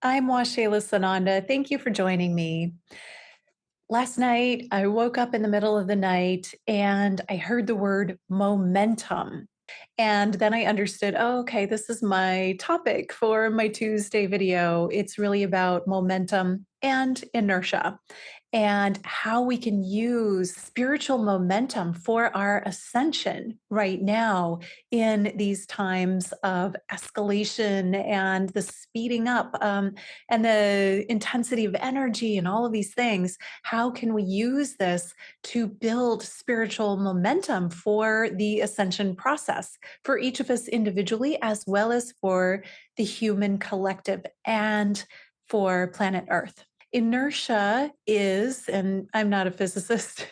I'm wa-shay-la Sananda. Thank you for joining me. Last night, I woke up in the middle of the night and I heard the word momentum. And then I understood, oh, okay, this is my topic for my Tuesday video. It's really about momentum and inertia and how we can use spiritual momentum for our ascension right now in these times of escalation and the speeding up and the intensity of energy and all of these things. How can we use this to build spiritual momentum for the ascension process for each of us individually, as well as for the human collective and for planet Earth? Inertia is, and I'm not a physicist,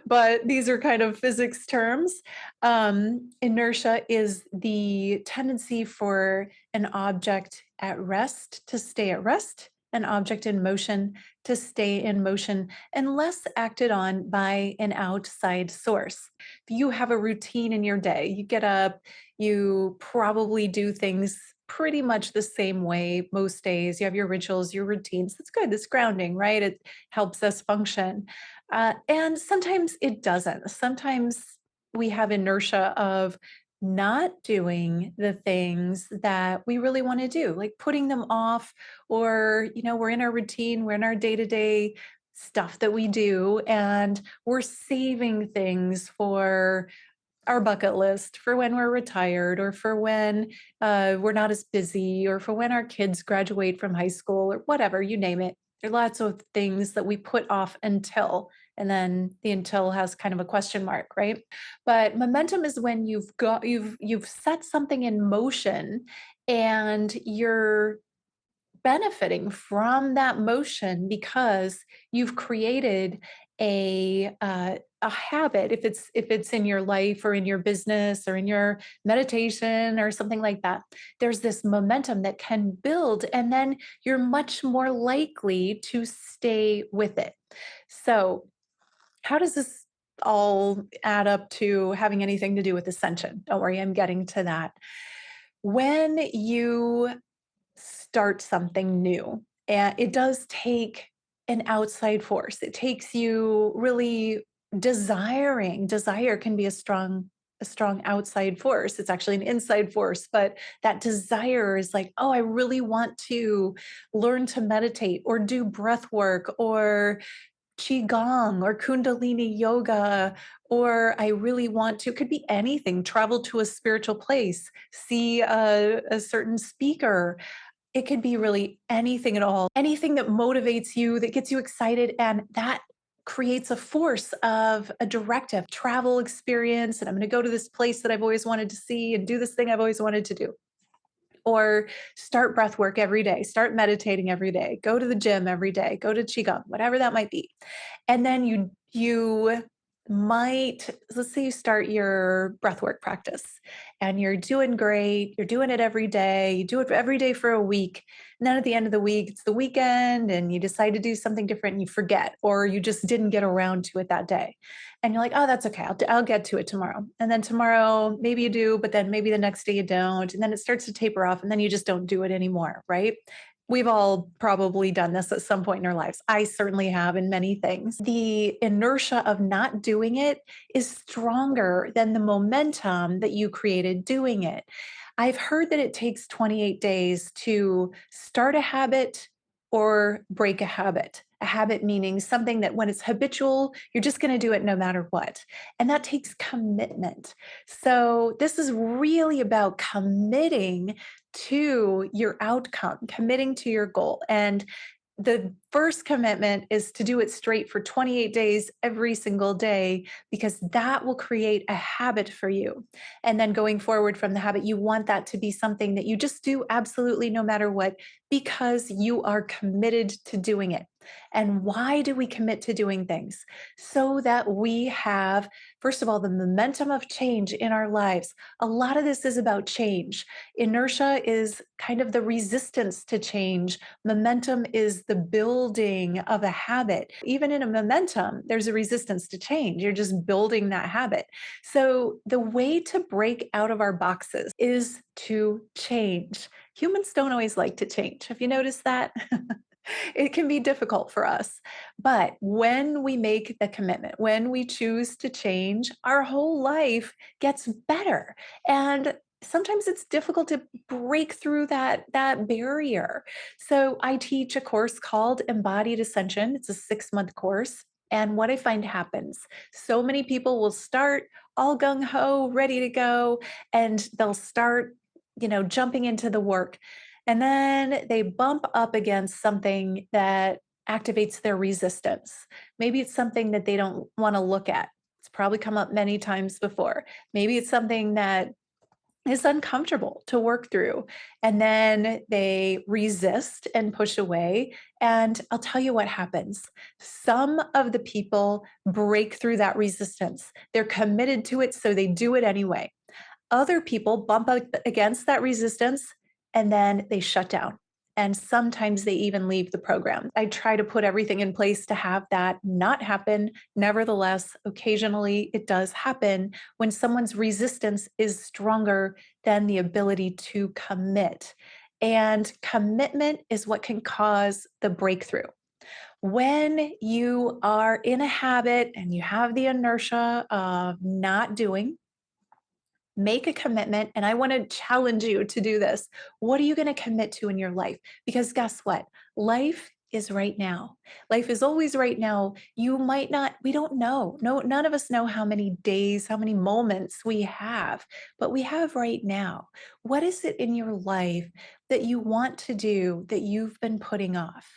but these are kind of physics terms. Inertia is the tendency for an object at rest to stay at rest, an object in motion to stay in motion, unless acted on by an outside source. If you have a routine in your day, you get up, you probably do things pretty much the same way most days. You have your rituals, your routines. That's good. That's grounding, right? It helps us function. And sometimes it doesn't. Sometimes we have inertia of not doing the things that we really want to do, like putting them off, or, we're in our routine, we're in our day to day stuff that we do, and we're saving things for our bucket list for when we're retired, or for when we're not as busy, or for when our kids graduate from high school, or whatever, you name it. There are lots of things that we put off until, and then the until has kind of a question mark, right? But momentum is when you've set something in motion and you're benefiting from that motion because you've created a habit. If it's in your life or in your business or in your meditation or something like that, there's this momentum that can build, and then you're much more likely to stay with it. So how does this all add up to having anything to do with ascension? Don't worry, I'm getting to that. When you start something new, and it does take an outside force. It takes you really desiring. Desire can be a strong outside force. It's actually an inside force, but that desire is like, oh, I really want to learn to meditate or do breath work or qigong or kundalini yoga, or I really want to, could be anything, travel to a spiritual place, see a certain speaker. It could be really anything at all, anything that motivates you, that gets you excited, and that creates a force of a directive, travel experience, and I'm going to go to this place that I've always wanted to see and do this thing I've always wanted to do. Or start breath work every day, start meditating every day, go to the gym every day, go to qigong, whatever that might be. And then you might, let's say you start your breathwork practice and you're doing great, you're doing it every day, you do it every day for a week. And then at the end of the week, it's the weekend and you decide to do something different and you forget, or you just didn't get around to it that day. And you're like, oh, that's okay. I'll get to it tomorrow. And then tomorrow, maybe you do, but then maybe the next day you don't. And then it starts to taper off and then you just don't do it anymore, right? We've all probably done this at some point in our lives. I certainly have in many things. The inertia of not doing it is stronger than the momentum that you created doing it. I've heard that it takes 28 days to start a habit or break a habit. A habit meaning something that when it's habitual, you're just going to do it no matter what. And that takes commitment. So this is really about committing to your outcome, committing to your goal. And the first commitment is to do it straight for 28 days every single day, because that will create a habit for you. And then going forward from the habit, you want that to be something that you just do absolutely no matter what, because you are committed to doing it. And why do we commit to doing things? So that we have, first of all, the momentum of change in our lives. A lot of this is about change. Inertia is kind of the resistance to change. Momentum is the building of a habit. Even in a momentum, there's a resistance to change. You're just building that habit. So the way to break out of our boxes is to change. Humans don't always like to change. Have you noticed that? It can be difficult for us. But when we make the commitment, when we choose to change, our whole life gets better. And sometimes it's difficult to break through that barrier. So I teach a course called Embodied Ascension. It's a 6-month course. And what I find happens, so many people will start all gung ho, ready to go, and they'll start, jumping into the work. And then they bump up against something that activates their resistance. Maybe it's something that they don't want to look at. It's probably come up many times before. Maybe it's something that is uncomfortable to work through. And then they resist and push away. And I'll tell you what happens. Some of the people break through that resistance. They're committed to it, so they do it anyway. Other people bump up against that resistance and then they shut down. And sometimes they even leave the program. I try to put everything in place to have that not happen. Nevertheless, occasionally it does happen when someone's resistance is stronger than the ability to commit. And commitment is what can cause the breakthrough. When you are in a habit and you have the inertia of not doing, make a commitment. And I want to challenge you to do this. What are you going to commit to in your life? Because guess what? Life is right now. Life is always right now. You might not, we don't know. No, none of us know how many days, how many moments we have, but we have right now. What is it in your life that you want to do that you've been putting off?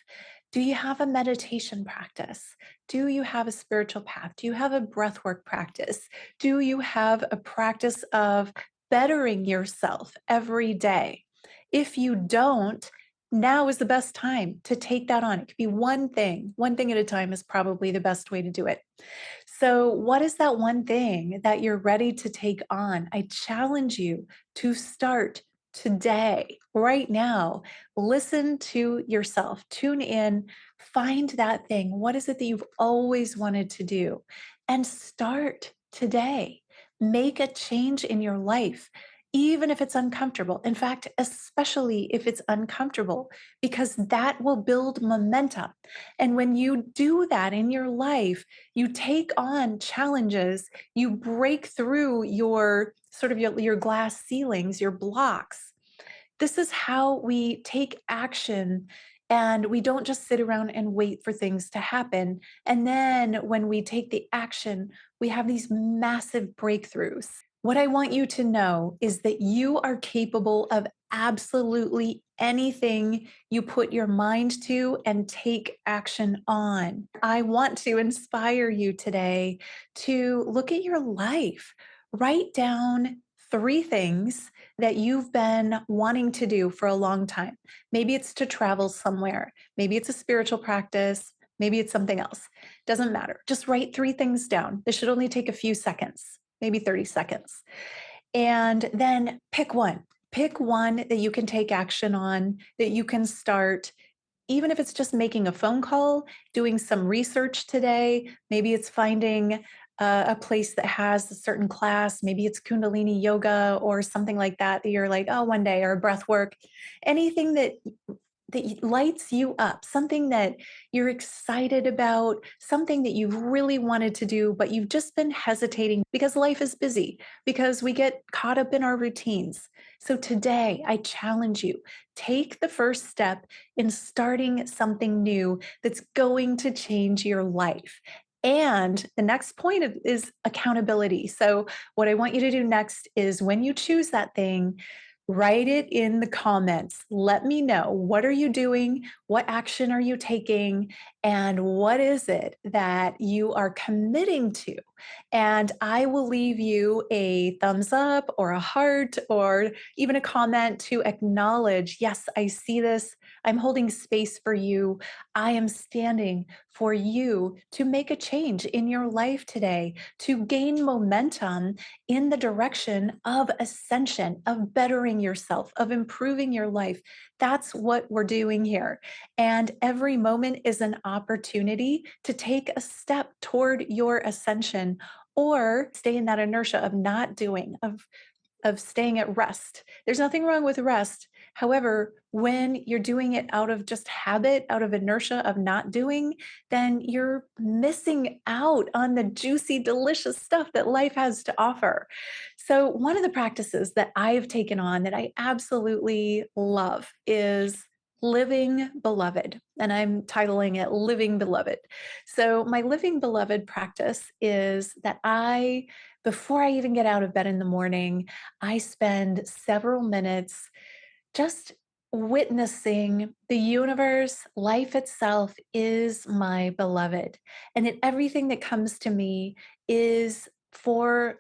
Do you have a meditation practice? Do you have a spiritual path? Do you have a breathwork practice? Do you have a practice of bettering yourself every day? If you don't, now is the best time to take that on. It could be one thing at a time is probably the best way to do it. So, what is that one thing that you're ready to take on? I challenge you to start today, right now. Listen to yourself, tune in, find that thing. What is it that you've always wanted to do? And start today. Make a change in your life, even if it's uncomfortable. In fact, especially if it's uncomfortable, because that will build momentum. And when you do that in your life, you take on challenges, you break through your sort of your glass ceilings, your blocks. This is how we take action, and we don't just sit around and wait for things to happen. And then when we take the action, we have these massive breakthroughs. What I want you to know is that you are capable of absolutely anything you put your mind to and take action on. I want to inspire you today to look at your life. Write down 3 things that you've been wanting to do for a long time. Maybe it's to travel somewhere. Maybe it's a spiritual practice. Maybe it's something else. Doesn't matter. Just write 3 things down. This should only take a few seconds, maybe 30 seconds. And then pick one. Pick one that you can take action on, that you can start, even if it's just making a phone call, doing some research today. Maybe it's finding a place that has a certain class. Maybe it's Kundalini yoga or something like that, that you're like, oh, one day, or breath work. Anything that lights you up, something that you're excited about, something that you've really wanted to do, but you've just been hesitating because life is busy, because we get caught up in our routines. So today, I challenge you, take the first step in starting something new that's going to change your life. And the next point is accountability. So, what I want you to do next is when you choose that thing, write it in the comments. Let me know, what are you doing? What action are you taking? And what is it that you are committing to? And I will leave you a thumbs up or a heart or even a comment to acknowledge, yes, I see this. I'm holding space for you. I am standing for you to make a change in your life today, to gain momentum in the direction of ascension, of bettering yourself, of improving your life. That's what we're doing here. And every moment is an opportunity to take a step toward your ascension, or stay in that inertia of not doing, of staying at rest. There's nothing wrong with rest, However, when you're doing it out of just habit, out of inertia of not doing, then you're missing out on the juicy, delicious stuff that life has to offer. So, one of the practices that I've taken on that I absolutely love is Living Beloved. And I'm titling it Living Beloved. So, my Living Beloved practice is that before I even get out of bed in the morning, I spend several minutes just witnessing the universe, life itself is my beloved. And that everything that comes to me is for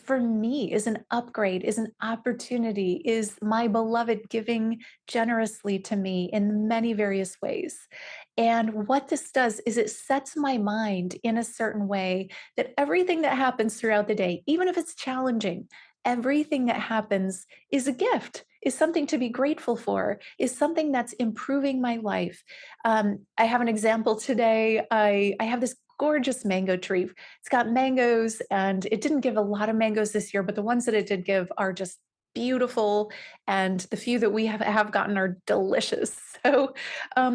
me, is an upgrade, is an opportunity, is my beloved giving generously to me in many various ways. And what this does is it sets my mind in a certain way that everything that happens throughout the day, even if it's challenging, everything that happens is a gift, is something to be grateful for, is something that's improving my life. I have an example today. I have this gorgeous mango tree. It's got mangoes, and it didn't give a lot of mangoes this year, but the ones that it did give are just beautiful. And the few that we have gotten are delicious. So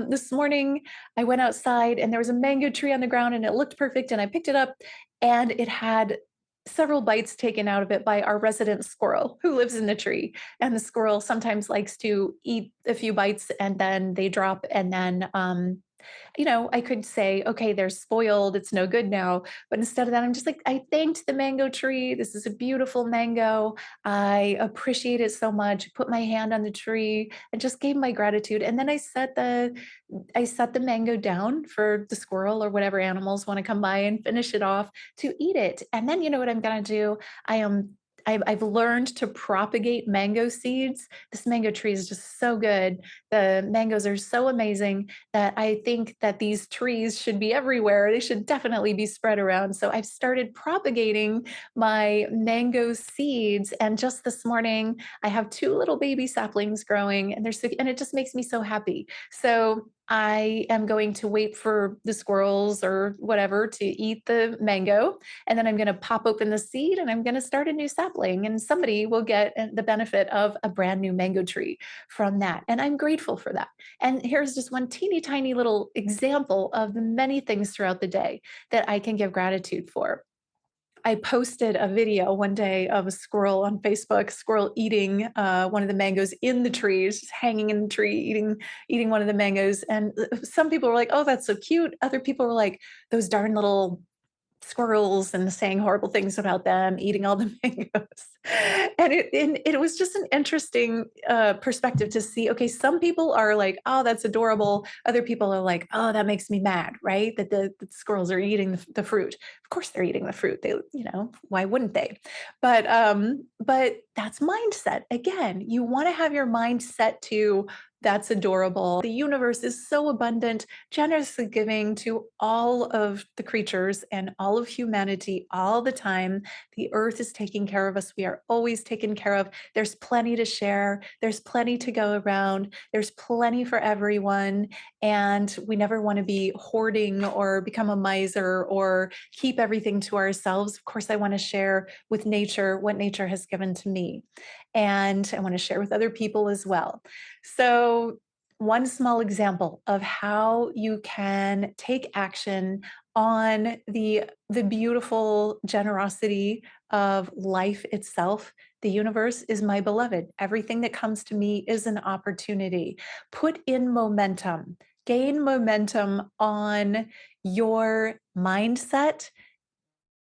this morning I went outside and there was a mango tree on the ground and it looked perfect. And I picked it up and it had several bites taken out of it by our resident squirrel who lives in the tree. And the squirrel sometimes likes to eat a few bites and then they drop. And then I could say, okay, they're spoiled. It's no good now. But instead of that, I'm just like, I thanked the mango tree. This is a beautiful mango. I appreciate it so much. Put my hand on the tree and just gave my gratitude. And then I set the mango down for the squirrel or whatever animals want to come by and finish it off to eat it. And then you know what I'm going to do? I've learned to propagate mango seeds. This mango tree is just so good. The mangoes are so amazing that I think that these trees should be everywhere. They should definitely be spread around. So I've started propagating my mango seeds. And just this morning, I have two little baby saplings growing, and and it just makes me so happy. So I am going to wait for the squirrels or whatever to eat the mango. And then I'm going to pop open the seed and I'm going to start a new sapling. And somebody will get the benefit of a brand new mango tree from that. And I'm grateful for that. And here's just one teeny tiny little example of the many things throughout the day that I can give gratitude for. I posted a video one day of a squirrel on Facebook, squirrel eating one of the mangoes in the trees, just hanging in the tree, eating one of the mangoes. And some people were like, "Oh, that's so cute." Other people were like, "Those darn little squirrels," and saying horrible things about them eating all the mangoes. And it was just an interesting perspective to see. Okay, some people are like, "Oh, that's adorable." Other people are like, "Oh, that makes me mad," right? That the squirrels are eating the fruit. Of course, they're eating the fruit. Why wouldn't they? But that's mindset. Again, you want to have your mind set to that's adorable. The universe is so abundant, generously giving to all of the creatures and all of humanity all the time. The earth is taking care of us. We are always taken care of. There's plenty to share. There's plenty to go around. There's plenty for everyone. And we never want to be hoarding or become a miser or keep everything to ourselves. Of course, I want to share with nature what nature has given to me. And I want to share with other people as well. So, one small example of how you can take action on the beautiful generosity of life itself. The universe is my beloved. Everything that comes to me is an opportunity. Put in momentum, gain momentum on your mindset,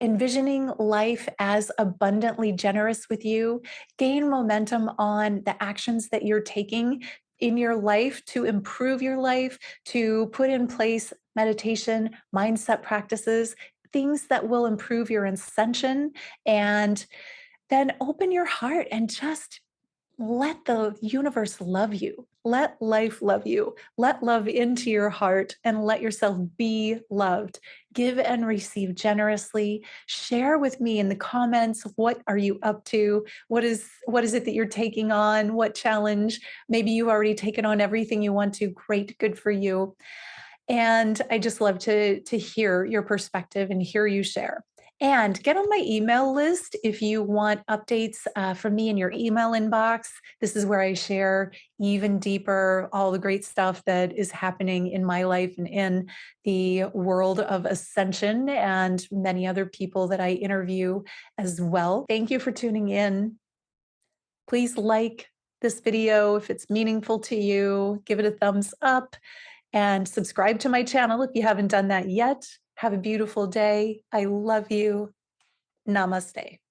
envisioning life as abundantly generous with you. Gain momentum on the actions that you're taking in your life to improve your life, to put in place meditation, mindset practices, things that will improve your ascension. And then open your heart and just let the universe love you. Let life love you. Let love into your heart and let yourself be loved. Give and receive generously. Share with me in the comments, what are you up to? What is it that you're taking on? What challenge? Maybe you've already taken on everything you want to. Great, good for you. And I just love to hear your perspective and hear you share. And get on my email list if you want updates from me in your email inbox. This is where I share even deeper all the great stuff that is happening in my life and in the world of Ascension, and many other people that I interview as well. Thank you for tuning in. Please like this video if it's meaningful to you. Give it a thumbs up and subscribe to my channel if you haven't done that yet. Have a beautiful day. I love you. Namaste.